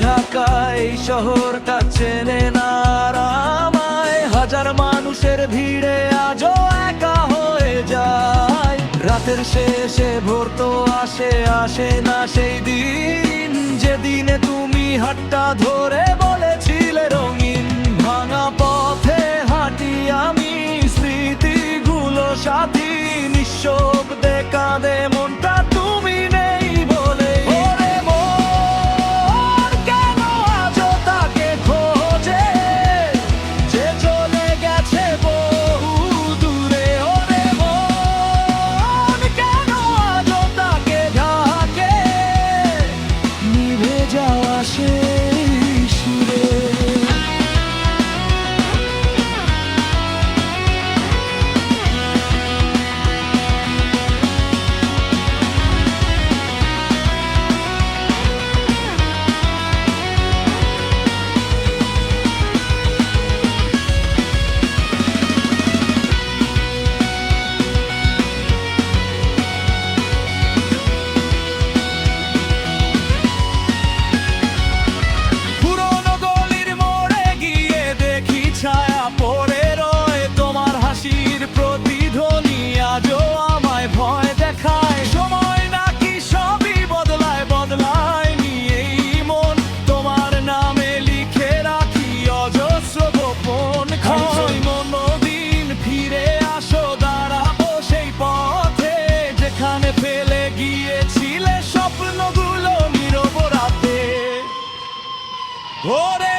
ঢাকায় শহরটা চেনে না আমায়, হাজার মানুষের ভিড়ে আজও একা হয়ে যায়। রাতের শেষে ভোর তো আসে না সেই দিন, যেদিনে তুমি হাতটা ধরে বলেছিলে রঙিন। ভাঙা পথে হাঁটি আমি, স্মৃতিগুলো সাথী, নিঃশব্দে কাঁদে মনটা তুমি নেই বলে। ওরে মন কেন আজও তাকে খোঁজে, যে চলে গেছে বহু দূরে। ওরে মন কেন আজও তাকে ঢাকে, নিভে যাওয়া সেই সুরে। ছায়া পড়ে রয় তোমার হাসির প্রতিধ্বনি, আজও আমায় ভয় দেখায়। সময় নাকি সবই বদলায় নিয়েই মন, তোমার নামে লিখে রাখি অজস্র গোপন ক্ষয়। মনোদিন ফিরে আসো, দাঁড়াবো সেই পথে, যেখানে ফেলে গিয়েছিলে স্বপ্নগুলো নীরব রাতে। ওরে